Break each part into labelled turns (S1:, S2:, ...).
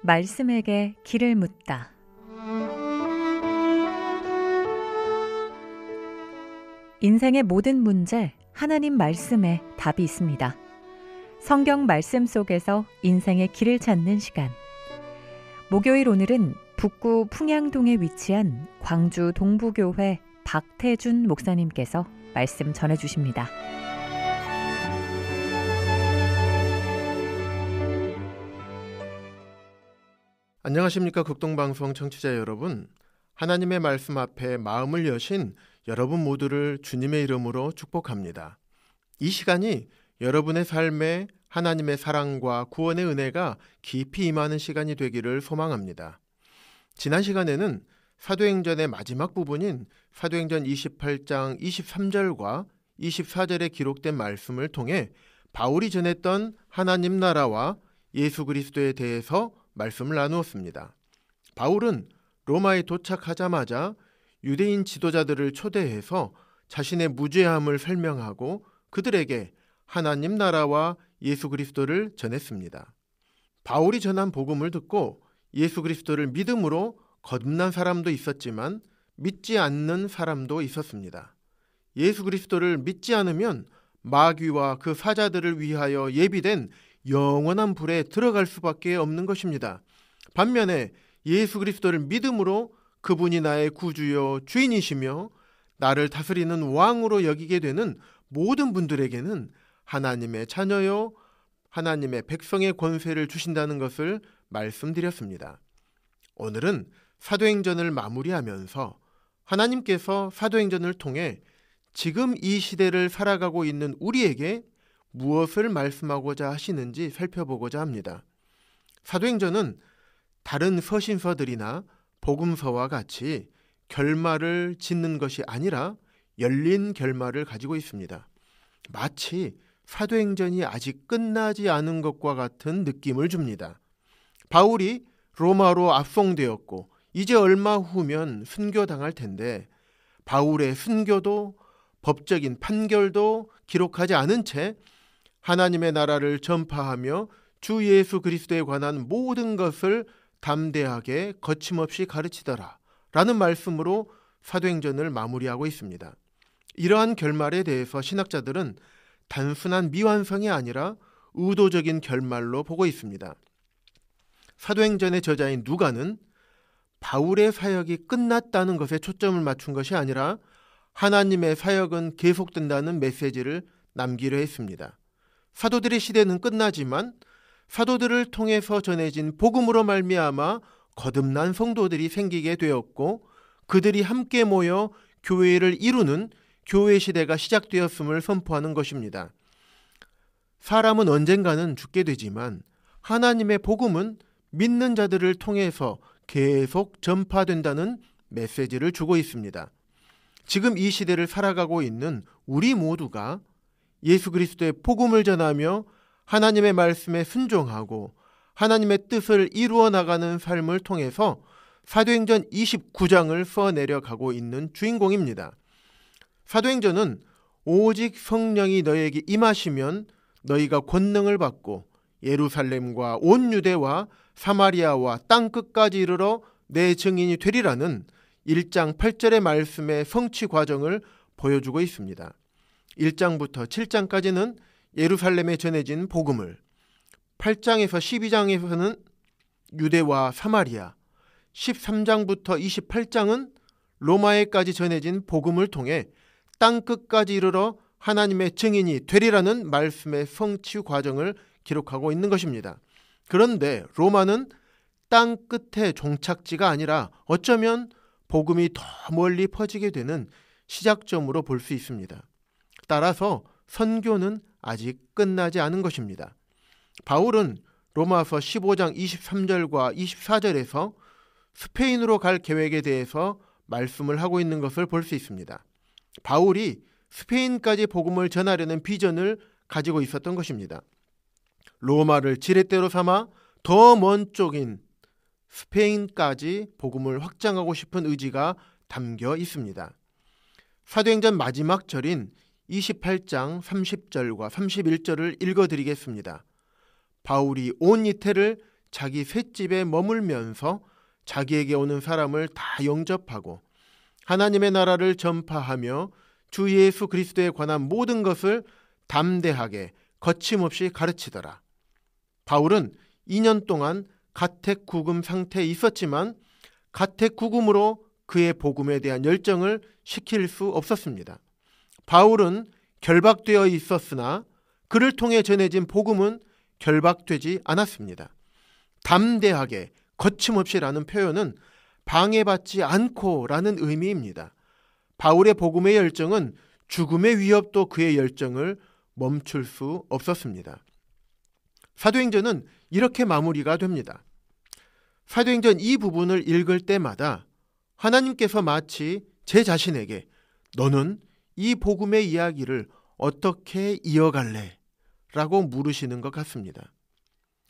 S1: 말씀에게 길을 묻다. 인생의 모든 문제, 하나님 말씀에 답이 있습니다. 성경 말씀 속에서 인생의 길을 찾는 시간. 목요일 오늘은 북구 풍양동에 위치한 광주 동부교회 박태준 목사님께서 말씀 전해주십니다.
S2: 안녕하십니까, 극동방송 청취자 여러분. 하나님의 말씀 앞에 마음을 여신 여러분 모두를 주님의 이름으로 축복합니다. 이 시간이 여러분의 삶에 하나님의 사랑과 구원의 은혜가 깊이 임하는 시간이 되기를 소망합니다. 지난 시간에는 사도행전의 마지막 부분인 사도행전 28장 23절과 24절에 기록된 말씀을 통해 바울이 전했던 하나님 나라와 예수 그리스도에 대해서 말씀을 나누었습니다. 바울은 로마에 도착하자마자 유대인 지도자들을 초대해서 자신의 무죄함을 설명하고 그들에게 하나님 나라와 예수 그리스도를 전했습니다. 바울이 전한 복음을 듣고 예수 그리스도를 믿음으로 거듭난 사람도 있었지만 믿지 않는 사람도 있었습니다. 예수 그리스도를 믿지 않으면 마귀와 그 사자들을 위하여 예비된 영원한 불에 들어갈 수밖에 없는 것입니다. 반면에 예수 그리스도를 믿음으로 그분이 나의 구주요 주인이시며 나를 다스리는 왕으로 여기게 되는 모든 분들에게는 하나님의 자녀요 하나님의 백성의 권세를 주신다는 것을 말씀드렸습니다. 오늘은 사도행전을 마무리하면서 하나님께서 사도행전을 통해 지금 이 시대를 살아가고 있는 우리에게 무엇을 말씀하고자 하시는지 살펴보고자 합니다. 사도행전은 다른 서신서들이나 복음서와 같이 결말을 짓는 것이 아니라 열린 결말을 가지고 있습니다. 마치 사도행전이 아직 끝나지 않은 것과 같은 느낌을 줍니다. 바울이 로마로 압송되었고 이제 얼마 후면 순교당할 텐데 바울의 순교도 법적인 판결도 기록하지 않은 채 하나님의 나라를 전파하며 주 예수 그리스도에 관한 모든 것을 담대하게 거침없이 가르치더라 라는 말씀으로 사도행전을 마무리하고 있습니다. 이러한 결말에 대해서 신학자들은 단순한 미완성이 아니라 의도적인 결말로 보고 있습니다. 사도행전의 저자인 누가는 바울의 사역이 끝났다는 것에 초점을 맞춘 것이 아니라 하나님의 사역은 계속된다는 메시지를 남기려 했습니다. 사도들의 시대는 끝나지만 사도들을 통해서 전해진 복음으로 말미암아 거듭난 성도들이 생기게 되었고 그들이 함께 모여 교회를 이루는 교회 시대가 시작되었음을 선포하는 것입니다. 사람은 언젠가는 죽게 되지만 하나님의 복음은 믿는 자들을 통해서 계속 전파된다는 메시지를 주고 있습니다. 지금 이 시대를 살아가고 있는 우리 모두가 예수 그리스도의 복음을 전하며 하나님의 말씀에 순종하고 하나님의 뜻을 이루어 나가는 삶을 통해서 사도행전 29장을 써내려가고 있는 주인공입니다. 사도행전은 오직 성령이 너에게 임하시면 너희가 권능을 받고 예루살렘과 온 유대와 사마리아와 땅끝까지 이르러 내 증인이 되리라는 1장 8절의 말씀의 성취 과정을 보여주고 있습니다. 1장부터 7장까지는 예루살렘에 전해진 복음을, 8장에서 12장에서는 유대와 사마리아, 13장부터 28장은 로마에까지 전해진 복음을 통해 땅끝까지 이르러 하나님의 증인이 되리라는 말씀의 성취 과정을 기록하고 있는 것입니다. 그런데 로마는 땅끝의 종착지가 아니라 어쩌면 복음이 더 멀리 퍼지게 되는 시작점으로 볼 수 있습니다. 따라서 선교는 아직 끝나지 않은 것입니다. 바울은 로마서 15장 23절과 24절에서 스페인으로 갈 계획에 대해서 말씀을 하고 있는 것을 볼 수 있습니다. 바울이 스페인까지 복음을 전하려는 비전을 가지고 있었던 것입니다. 로마를 지렛대로 삼아 더 먼 쪽인 스페인까지 복음을 확장하고 싶은 의지가 담겨 있습니다. 사도행전 마지막 절인 28장 30절과 31절을 읽어드리겠습니다. 바울이 온 이태를 자기 셋집에 머물면서 자기에게 오는 사람을 다 영접하고 하나님의 나라를 전파하며 주 예수 그리스도에 관한 모든 것을 담대하게 거침없이 가르치더라. 바울은 2년 동안 가택구금 상태에 있었지만 가택구금으로 그의 복음에 대한 열정을 식힐 수 없었습니다. 바울은 결박되어 있었으나 그를 통해 전해진 복음은 결박되지 않았습니다. 담대하게 거침없이라는 표현은 방해받지 않고라는 의미입니다. 바울의 복음의 열정은 죽음의 위협도 그의 열정을 멈출 수 없었습니다. 사도행전은 이렇게 마무리가 됩니다. 사도행전 이 부분을 읽을 때마다 하나님께서 마치 제 자신에게 너는 이 복음의 이야기를 어떻게 이어갈래? 라고 물으시는 것 같습니다.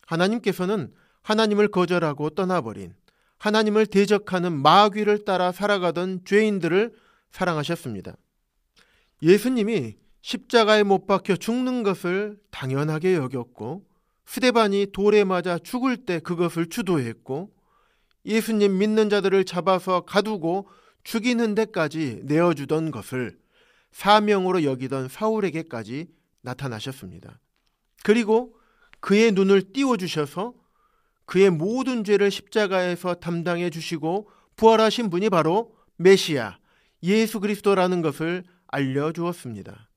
S2: 하나님께서는 하나님을 거절하고 떠나버린 하나님을 대적하는 마귀를 따라 살아가던 죄인들을 사랑하셨습니다. 예수님이 십자가에 못 박혀 죽는 것을 당연하게 여겼고 스데반이 돌에 맞아 죽을 때 그것을 주도했고 예수님 믿는 자들을 잡아서 가두고 죽이는 데까지 내어주던 것을 사명으로 여기던 사울에게까지 나타나셨습니다. 그리고 그의 눈을 띄워주셔서 그의 모든 죄를 십자가에서 담당해 주시고 부활하신 분이 바로 메시아 예수 그리스도라는 것을 알려주었습니다.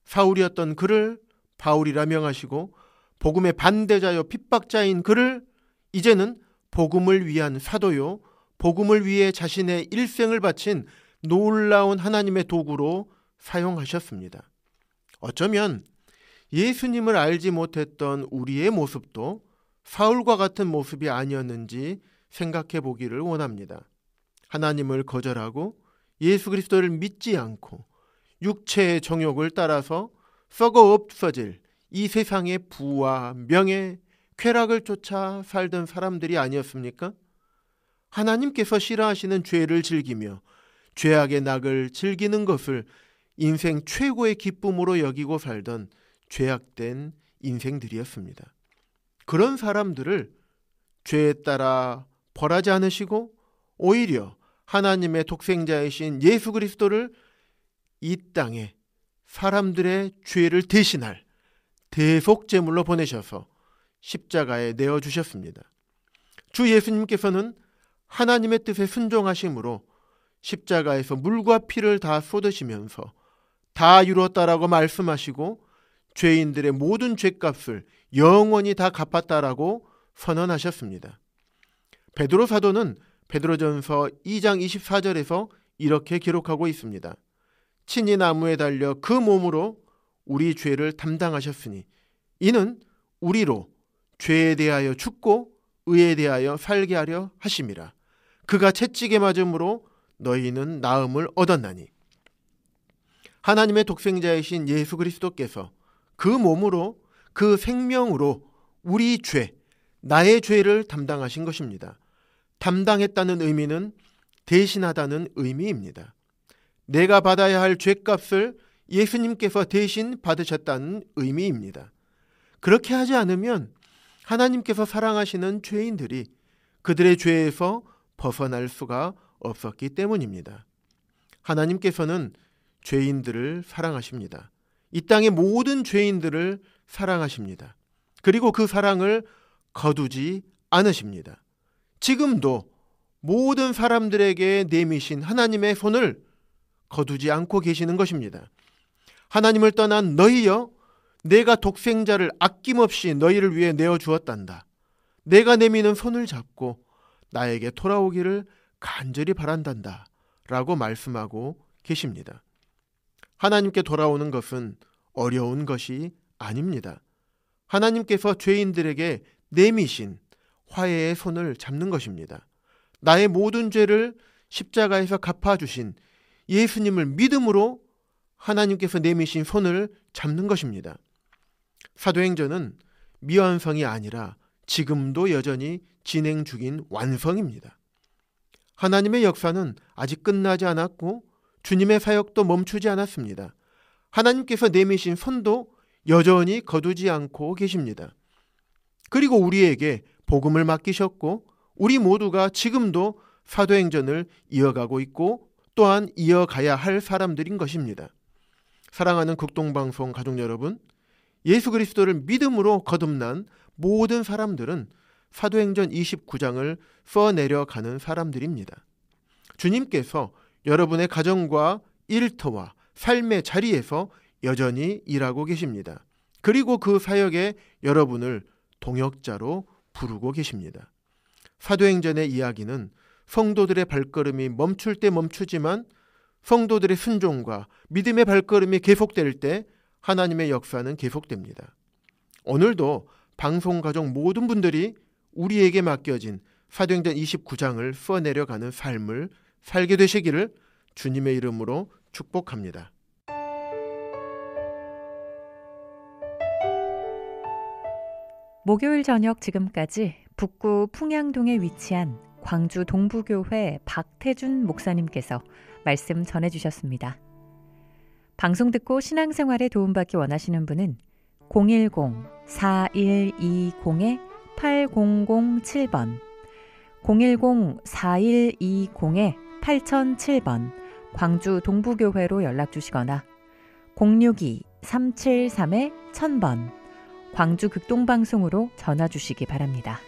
S2: 사울이었던 그를 바울이라 명하시고 복음의 반대자요 핍박자인 그를 이제는 복음을 위한 사도요 복음을 위해 자신의 일생을 바친 놀라운 하나님의 도구로 사용하셨습니다. 어쩌면 예수님을 알지 못했던 우리의 모습도 사울과 같은 모습이 아니었는지 생각해 보기를 원합니다. 하나님을 거절하고 예수 그리스도를 믿지 않고 육체의 정욕을 따라서 썩어 없어질 이 세상의 부와 명예, 쾌락을 쫓아 살던 사람들이 아니었습니까? 하나님께서 싫어하시는 죄를 즐기며 죄악의 낙을 즐기는 것을 인생 최고의 기쁨으로 여기고 살던 죄악된 인생들이었습니다. 그런 사람들을 죄에 따라 벌하지 않으시고 오히려 하나님의 독생자이신 예수 그리스도를 이 땅에 사람들의 죄를 대신할 대속제물로 보내셔서 십자가에 내어주셨습니다. 주 예수님께서는 하나님의 뜻에 순종하심으로 십자가에서 물과 피를 다 쏟으시면서 다 이루었다라고 말씀하시고 죄인들의 모든 죄값을 영원히 다 갚았다라고 선언하셨습니다. 베드로 사도는 베드로전서 2장 24절에서 이렇게 기록하고 있습니다. 친히 나무에 달려 그 몸으로 우리 죄를 담당하셨으니 이는 우리로 죄에 대하여 죽고 의에 대하여 살게 하려 하심이라. 그가 채찍에 맞음으로 너희는 나음을 얻었나니. 하나님의 독생자이신 예수 그리스도께서 그 몸으로 그 생명으로 우리 죄, 나의 죄를 담당하신 것입니다. 담당했다는 의미는 대신하다는 의미입니다. 내가 받아야 할 죄값을 예수님께서 대신 받으셨다는 의미입니다. 그렇게 하지 않으면 하나님께서 사랑하시는 죄인들이 그들의 죄에서 벗어날 수가 없었기 때문입니다. 하나님께서는 죄인들을 사랑하십니다. 이 땅의 모든 죄인들을 사랑하십니다. 그리고 그 사랑을 거두지 않으십니다. 지금도 모든 사람들에게 내미신 하나님의 손을 거두지 않고 계시는 것입니다. 하나님을 떠난 너희여, 내가 독생자를 아낌없이 너희를 위해 내어주었단다. 내가 내미는 손을 잡고 나에게 돌아오기를 간절히 바란단다 라고 말씀하고 계십니다. 하나님께 돌아오는 것은 어려운 것이 아닙니다. 하나님께서 죄인들에게 내미신 화해의 손을 잡는 것입니다. 나의 모든 죄를 십자가에서 갚아주신 예수님을 믿음으로 하나님께서 내미신 손을 잡는 것입니다. 사도행전은 미완성이 아니라 지금도 여전히 진행 중인 완성입니다. 하나님의 역사는 아직 끝나지 않았고 주님의 사역도 멈추지 않았습니다. 하나님께서 내미신 손도 여전히 거두지 않고 계십니다. 그리고 우리에게 복음을 맡기셨고 우리 모두가 지금도 사도행전을 이어가고 있고 또한 이어가야 할 사람들인 것입니다. 사랑하는 극동방송 가족 여러분, 예수 그리스도를 믿음으로 거듭난 모든 사람들은 사도행전 29장을 써내려가는 사람들입니다. 주님께서 여러분의 가정과 일터와 삶의 자리에서 여전히 일하고 계십니다. 그리고 그 사역에 여러분을 동역자로 부르고 계십니다. 사도행전의 이야기는 성도들의 발걸음이 멈출 때 멈추지만 성도들의 순종과 믿음의 발걸음이 계속될 때 하나님의 역사는 계속됩니다. 오늘도 방송가족 모든 분들이 우리에게 맡겨진 사도행전 29장을 써내려가는 삶을 살게 되시기를 주님의 이름으로 축복합니다.
S1: 목요일 저녁 지금까지 북구 풍양동에 위치한 광주 동부교회 박태준 목사님께서 말씀 전해주셨습니다. 방송 듣고 신앙생활에 도움받기 원하시는 분은 010-4120-8007번 010-4120-8007번 광주 동부교회로 연락주시거나 062-373-1000번 광주 극동방송으로 전화주시기 바랍니다.